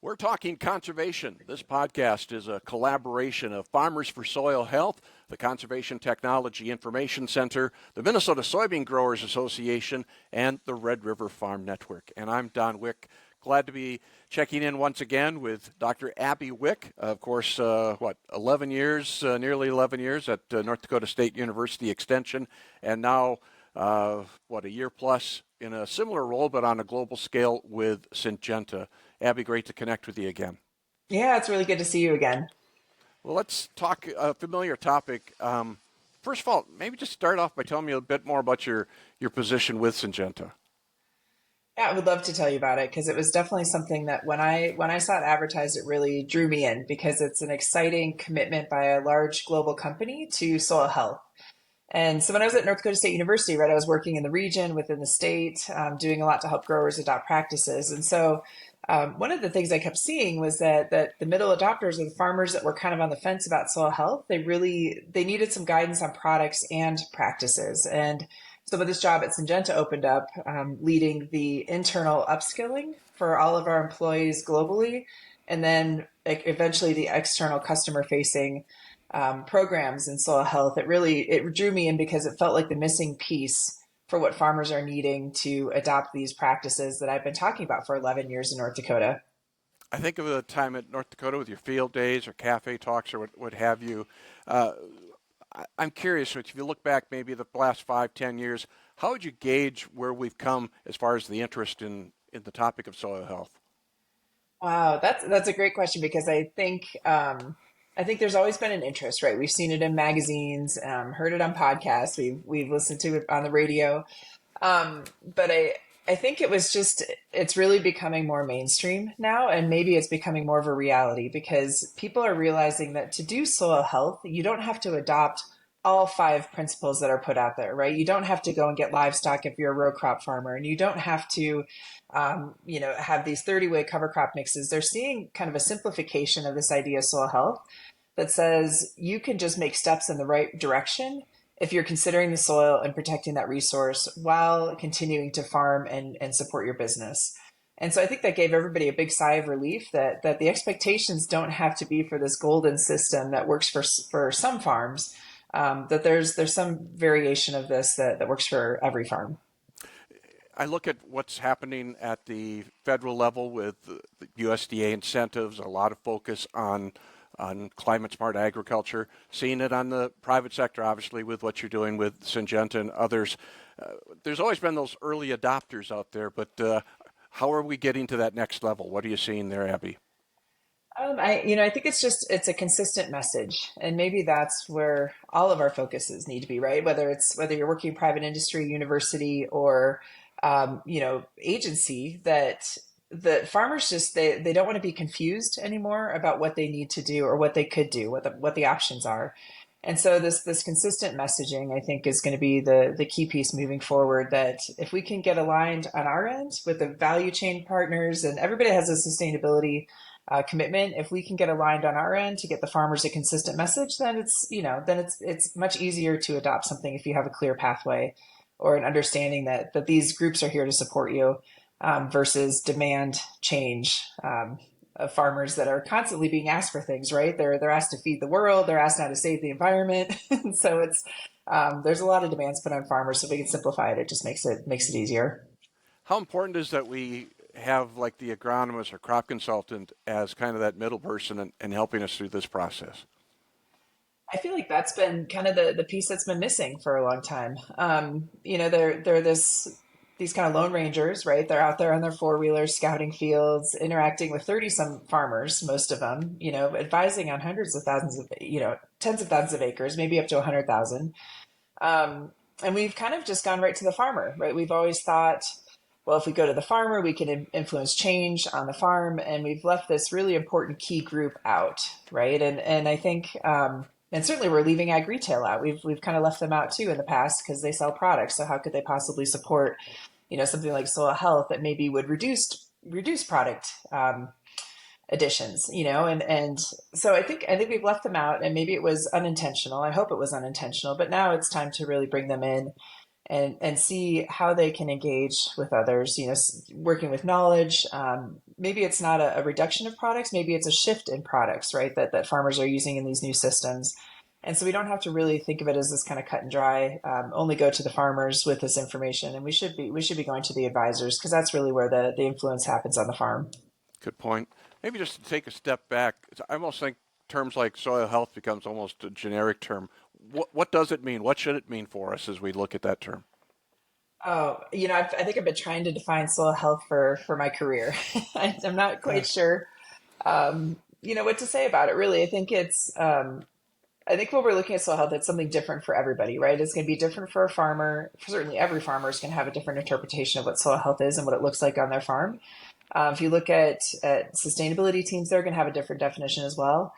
We're talking conservation. This podcast is a collaboration of Farmers for Soil Health, the Conservation Technology Information Center, the Minnesota Soybean Growers Association, and the Red River Farm Network. And I'm Don Wick. Glad to be checking in once again with Dr. Abbey Wick. Of course, 11 years, nearly 11 years at North Dakota State University Extension, and now, a year plus in a similar role, but on a global scale with Syngenta. Abbey, great to connect with you again. Yeah, it's really good to see you again. Well, let's talk a familiar topic. First of all, maybe just start off by telling me a bit more about your position with Syngenta. Yeah, I would love to tell you about it because it was definitely something that when I saw it advertised, it really drew me in because it's an exciting commitment by a large global company to soil health. And so when I was at North Dakota State University, right, I was working in the region within the state, doing a lot to help growers adopt practices. And so one of the things I kept seeing was that the middle adopters or the farmers that were kind of on the fence about soil health, they needed some guidance on products and practices. And so when this job at Syngenta opened up, leading the internal upskilling for all of our employees globally, and then eventually the external customer facing programs in soil health, it drew me in because it felt like the missing piece for what farmers are needing to adopt these practices that I've been talking about for 11 years in North Dakota. I think of the time at North Dakota with your field days or cafe talks or what have you. I'm curious, if you look back maybe the last 5-10 years, how would you gauge where we've come as far as the interest in the topic of soil health? Wow, that's a great question because I think there's always been an interest, right? We've seen it in magazines, heard it on podcasts, we've listened to it on the radio, but I think it's really becoming more mainstream now, and maybe it's becoming more of a reality because people are realizing that to do soil health, you don't have to adopt all 5 principles that are put out there, right? You don't have to go and get livestock if you're a row crop farmer, and you don't have to, have these 30-way cover crop mixes. They're seeing kind of a simplification of this idea of soil health that says you can just make steps in the right direction if you're considering the soil and protecting that resource while continuing to farm and support your business. And so I think that gave everybody a big sigh of relief that the expectations don't have to be for this golden system that works for some farms, that there's some variation of this that works for every farm. I look at what's happening at the federal level with the USDA incentives, a lot of focus on climate smart agriculture, seeing it on the private sector, obviously, with what you're doing with Syngenta and others. There's always been those early adopters out there, but how are we getting to that next level? What are you seeing there, Abbey? I think it's a consistent message, and maybe that's where all of our focuses need to be, right? Whether you're working private industry, university, or agency, that the farmers they don't want to be confused anymore about what they need to do or what they could do, what the options are. And so this consistent messaging, I think, is going to be the key piece moving forward, that if we can get aligned on our end with the value chain partners, and everybody has a sustainability commitment, if we can get aligned on our end to get the farmers a consistent message, then it's much easier to adopt something if you have a clear pathway or an understanding that these groups are here to support you, versus demand change of farmers that are constantly being asked for things, right? They're asked to feed the world, they're asked now to save the environment. So it's there's a lot of demands put on farmers. So if we can simplify it, it just makes it easier. How important is that we have like the agronomist or crop consultant as kind of that middle person and helping us through this process? I feel like that's been kind of the piece that's been missing for a long time. They're these kind of lone rangers, right? They're out there on their 4-wheelers, scouting fields, interacting with 30-some farmers, most of them, advising on hundreds of thousands of, tens of thousands of acres, maybe up to 100,000. And we've kind of just gone right to the farmer, right? We've always thought, well, if we go to the farmer, we can influence change on the farm. And we've left this really important key group out, right? And I think, and certainly we're leaving ag retail out. We've kind of left them out too in the past because they sell products. So how could they possibly support, something like soil health that maybe would reduce product additions, and so I think we've left them out, and maybe it was unintentional. I hope it was unintentional, but now it's time to really bring them in and see how they can engage with others, working with knowledge. Maybe it's not a reduction of products, maybe it's a shift in products, right? That farmers are using in these new systems. And so we don't have to really think of it as this kind of cut and dry, only go to the farmers with this information. And we should be going to the advisors because that's really where the influence happens on the farm. Good point. Maybe just to take a step back, I almost think terms like soil health becomes almost a generic term. What does it mean? What should it mean for us as we look at that term? Oh, I think I've been trying to define soil health for my career. I'm not Yeah. quite sure, what to say about it. Really, I think when we're looking at soil health, it's something different for everybody, right? It's going to be different for a farmer. Certainly, every farmer is going to have a different interpretation of what soil health is and what it looks like on their farm. If you look at sustainability teams, they're going to have a different definition as well.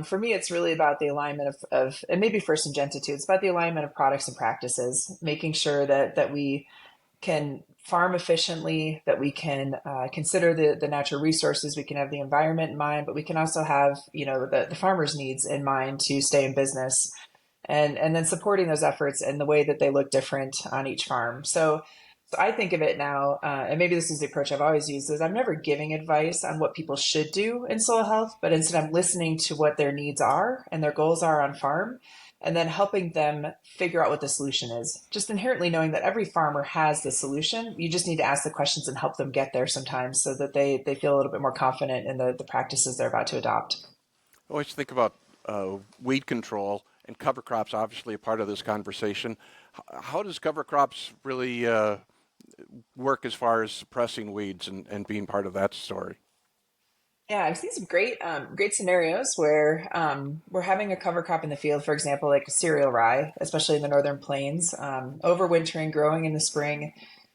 For me, it's really about the alignment and maybe for Syngenta too, it's about the alignment of products and practices, making sure that we can farm efficiently, that we can consider the natural resources, we can have the environment in mind, but we can also have, the farmers' needs in mind to stay in business and then supporting those efforts and the way that they look different on each farm. So I think of it now, and maybe this is the approach I've always used, is I'm never giving advice on what people should do in soil health, but instead I'm listening to what their needs are and their goals are on farm, and then helping them figure out what the solution is. Just inherently knowing that every farmer has the solution. You just need to ask the questions and help them get there sometimes so that they feel a little bit more confident in the practices they're about to adopt. I always think about weed control and cover crops, obviously a part of this conversation. How does cover crops really work as far as suppressing weeds and being part of that story? Yeah, I've seen some great scenarios where we're having a cover crop in the field, for example, like cereal rye, especially in the northern plains, overwintering, growing in the spring.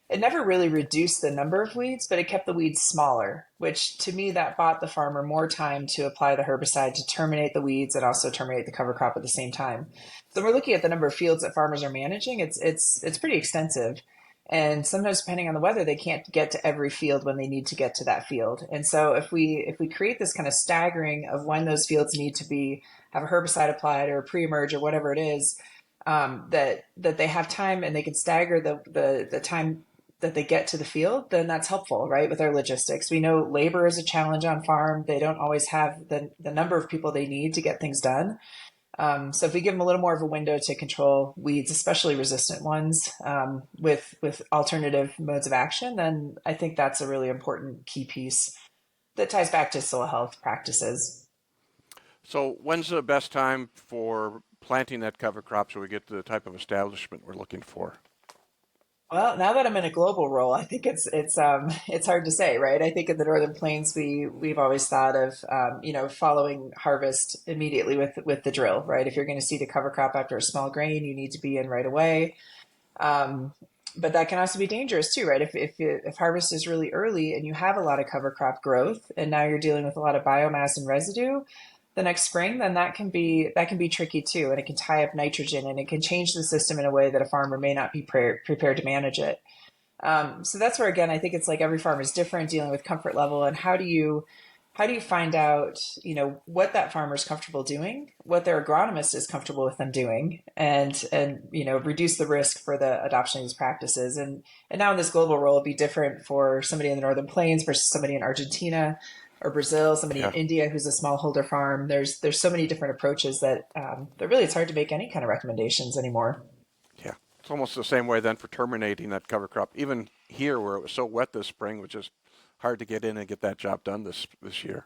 It never really reduced the number of weeds, but it kept the weeds smaller, which to me that bought the farmer more time to apply the herbicide to terminate the weeds and also terminate the cover crop at the same time. So we're looking at the number of fields that farmers are managing. It's pretty extensive. And sometimes depending on the weather, they can't get to every field when they need to get to that field. And so if we create this kind of staggering of when those fields need to be have a herbicide applied or pre-emerge or whatever it is, that they have time and they can stagger the time that they get to the field, then that's helpful, right? With our logistics. We know labor is a challenge on farm. They don't always have the number of people they need to get things done. So if we give them a little more of a window to control weeds, especially resistant ones, with alternative modes of action, then I think that's a really important key piece that ties back to soil health practices. So when's the best time for planting that cover crop so we get the type of establishment we're looking for? Well, now that I'm in a global role, I think it's hard to say, right? I think in the Northern Plains, we've always thought of following harvest immediately with the drill, right? If you're going to seed a cover crop after a small grain, you need to be in right away. Um, but that can also be dangerous too, right? If harvest is really early and you have a lot of cover crop growth, and now you're dealing with a lot of biomass and residue, the next spring, then that can be tricky too, and it can tie up nitrogen and it can change the system in a way that a farmer may not be prepared to manage it. So that's where again I think it's like every farm is different, dealing with comfort level and how do you find out what that farmer is comfortable doing, what their agronomist is comfortable with them doing, and reduce the risk for the adoption of these practices. And now in this global role, it'd be different for somebody in the Northern Plains versus somebody in Argentina or Brazil, somebody in Yeah, India who's a smallholder farm. There's so many different approaches that really it's hard to make any kind of recommendations anymore. yeah. It's almost the same way then for terminating that cover crop. Even here where it was so wet this spring, which is hard to get in and get that job done this year.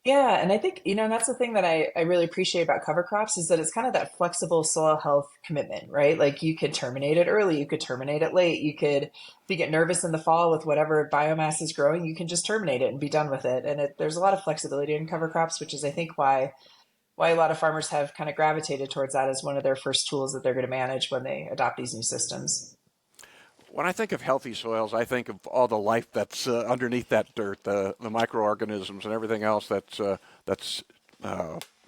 Yeah, and I think, and that's the thing that I really appreciate about cover crops is that it's kind of that flexible soil health commitment, right? Like you could terminate it early, you could terminate it late, if you get nervous in the fall with whatever biomass is growing, you can just terminate it and be done with it. And there's a lot of flexibility in cover crops, which is I think why a lot of farmers have kind of gravitated towards that as one of their first tools that they're going to manage when they adopt these new systems. When I think of healthy soils, I think of all the life that's underneath that dirt, the microorganisms and everything else that's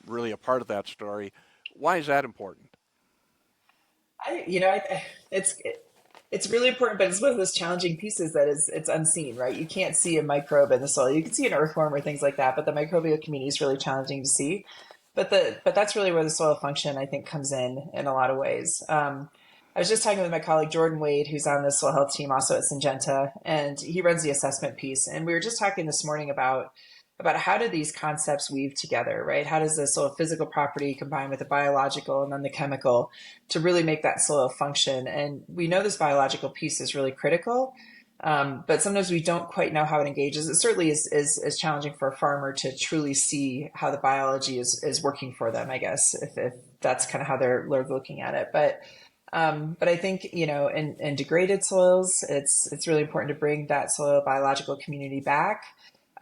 really a part of that story. Why is that important? I, you know, I, it's really important, but it's one of those challenging pieces that it's unseen, right? You can't see a microbe in the soil. You can see an earthworm or things like that, but the microbial community is really challenging to see. But that's really where the soil function I think comes in a lot of ways. I was just talking with my colleague Jordan Wade, who's on the soil health team also at Syngenta, and he runs the assessment piece. And we were just talking this morning about how do these concepts weave together, right? How does the soil physical property combine with the biological and then the chemical to really make that soil function? And we know this biological piece is really critical, but sometimes we don't quite know how it engages. It certainly is challenging for a farmer to truly see how the biology is working for them, I guess, if that's kind of how they're looking at it. But I think, in degraded soils, it's really important to bring that soil biological community back.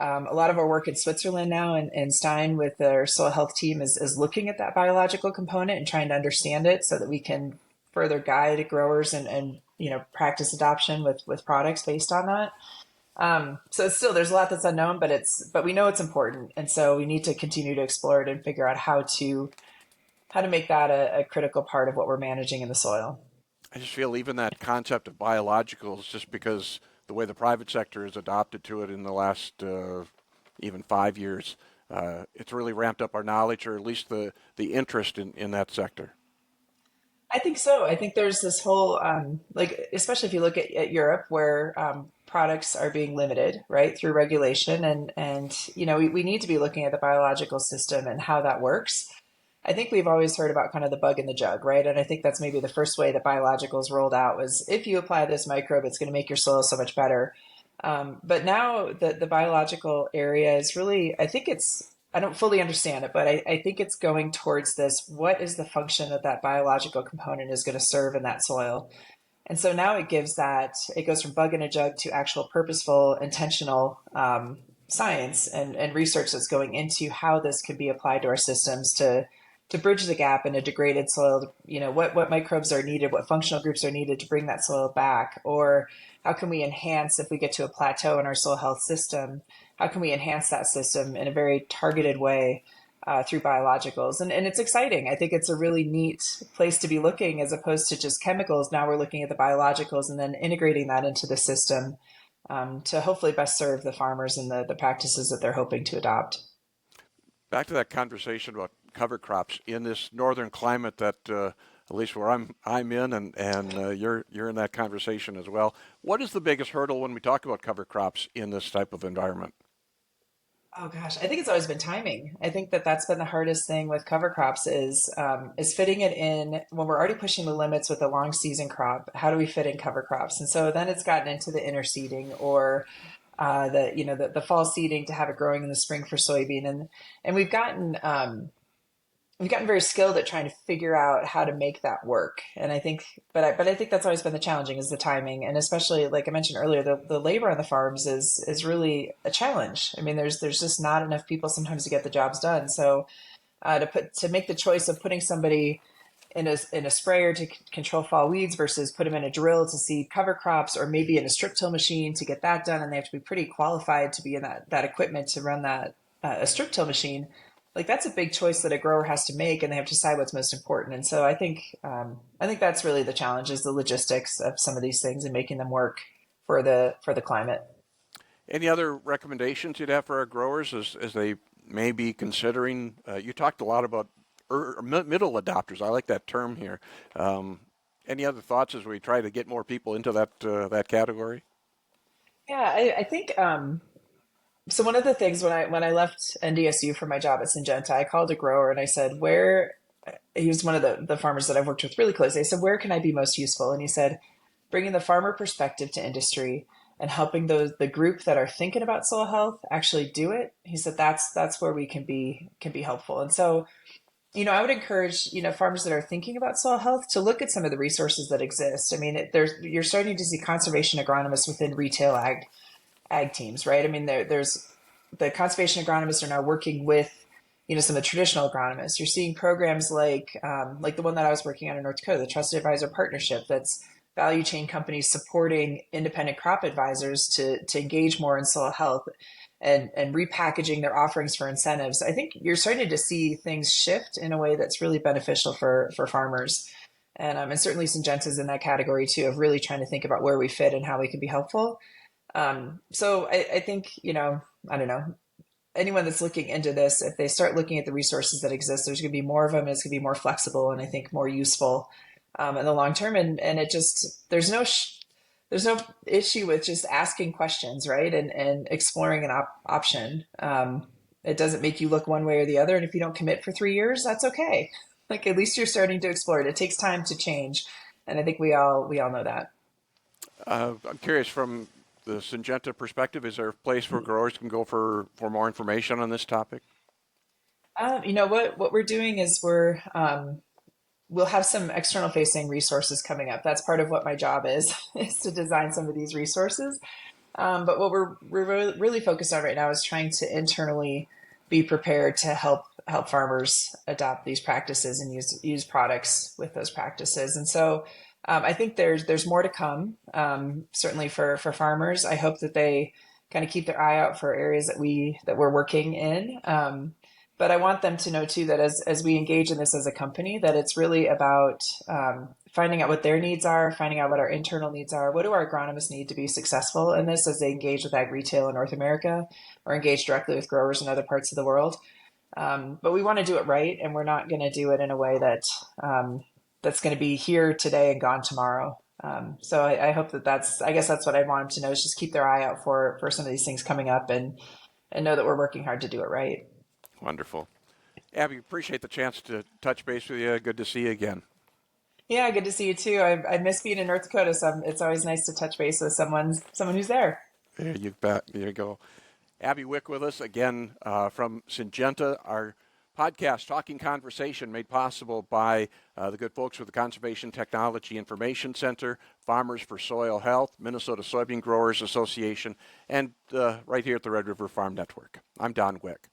A lot of our work in Switzerland now and Stein with their soil health team is looking at that biological component and trying to understand it so that we can further guide growers and practice adoption with products based on that. So it's still, there's a lot that's unknown, but we know it's important. And so we need to continue to explore it and figure out how to make that a critical part of what we're managing in the soil. I just feel even that concept of biologicals, just because the way the private sector has adopted to it in the last even 5 years, it's really ramped up our knowledge, or at least the interest in that sector. I think so. I think there's this whole, especially if you look at Europe, where products are being limited, right, through regulation, and we need to be looking at the biological system and how that works. I think we've always heard about kind of the bug in the jug, right? And I think that's maybe the first way that biologicals rolled out was if you apply this microbe, it's going to make your soil so much better. But now the biological area is really, I don't fully understand it, but I think it's going towards this. What is the function that that biological component is going to serve in that soil? And so now it goes from bug in a jug to actual purposeful, intentional science and research that's going into how this could be applied to our systems to bridge the gap in a degraded soil. What microbes are needed, what functional groups are needed to bring that soil back, or how can we enhance, if we get to a plateau in our soil health system, how can we enhance that system in a very targeted way through biologicals? And it's exciting. I think it's a really neat place to be looking, as opposed to just chemicals. Now we're looking at the biologicals and then integrating that into the system to hopefully best serve the farmers and the practices that they're hoping to adopt. Back to that conversation about cover crops in this northern climate that at least where I'm in, and you're in that conversation as well. What is the biggest hurdle when we talk about cover crops in this type of environment? Oh gosh, I think it's always been timing. I think that's been the hardest thing with cover crops is fitting it in when we're already pushing the limits with the long season crop. How do we fit in cover crops? And so then it's gotten into the interseeding or the fall seeding to have it growing in the spring for soybean, and we've gotten very skilled at trying to figure out how to make that work. And I think, but I think that's always been the challenging is the timing. And especially, like I mentioned earlier, the labor on the farms is really a challenge. I mean, there's just not enough people sometimes to get the jobs done. So to make the choice of putting somebody in a sprayer to control fall weeds versus put them in a drill to seed cover crops, or maybe in a strip till machine to get that done. And they have to be pretty qualified to be in that equipment to run that a strip till machine. Like that's a big choice that a grower has to make, and they have to decide what's most important. And so I think that's really the challenge, is the logistics of some of these things and making them work for the climate. Any other recommendations you'd have for our growers as they may be considering? You talked a lot about middle adopters. I like that term here. Any other thoughts as we try to get more people into that category? Yeah, I think so. One of the things when I left NDSU for my job at Syngenta, I called a grower and I said, where he was one of the farmers that I've worked with really closely. I said, where can I be most useful? And he said, bringing the farmer perspective to industry and helping the group that are thinking about soil health actually do it. He said that's where we can be helpful. And so, I would encourage, farmers that are thinking about soil health to look at some of the resources that exist. I mean, you're starting to see conservation agronomists within retail ag teams, right? I mean, there's the conservation agronomists are now working with, some of the traditional agronomists. You're seeing programs like the one that I was working on in North Dakota, the Trusted Advisor Partnership, that's value chain companies supporting independent crop advisors to engage more in soil health and repackaging their offerings for incentives. I think you're starting to see things shift in a way that's really beneficial for farmers. And certainly Syngenta's in that category too, of really trying to think about where we fit and how we can be helpful. So I think, I don't know, anyone that's looking into this, if they start looking at the resources that exist, there's going to be more of them. It's going to be more flexible and I think more useful in the long term. And it just, there's no issue with just asking questions, right? And exploring an option. It doesn't make you look one way or the other. And if you don't commit for 3 years, that's okay. Like at least you're starting to explore it. It takes time to change. And I think we all know that. I'm curious from the Syngenta perspective, is there a place where growers can go for more information on this topic? What we're doing is we'll have some external facing resources coming up. That's part of what my job is, is to design some of these resources. But what we're really focused on right now is trying to internally be prepared to help farmers adopt these practices and use products with those practices. And so I think there's more to come. Certainly for farmers, I hope that they kind of keep their eye out for areas that we're working in. But I want them to know too that as we engage in this as a company, that it's really about finding out what their needs are, finding out what our internal needs are. What do our agronomists need to be successful in this as they engage with ag retail in North America or engage directly with growers in other parts of the world? But we want to do it right, and we're not going to do it in a way that's going to be here today and gone tomorrow. So I hope I guess that's what I want them to know is just keep their eye out for some of these things coming up and know that we're working hard to do it right. Wonderful. Abby, appreciate the chance to touch base with you. Good to see you again. Yeah, good to see you too. I miss being in North Dakota, so it's always nice to touch base with someone who's there. There you bet. There you go. Abbey Wick with us again from Syngenta, our podcast, Talking Conversation, made possible by the good folks with the Conservation Technology Information Center, Farmers for Soil Health, Minnesota Soybean Growers Association, and right here at the Red River Farm Network. I'm Don Wick.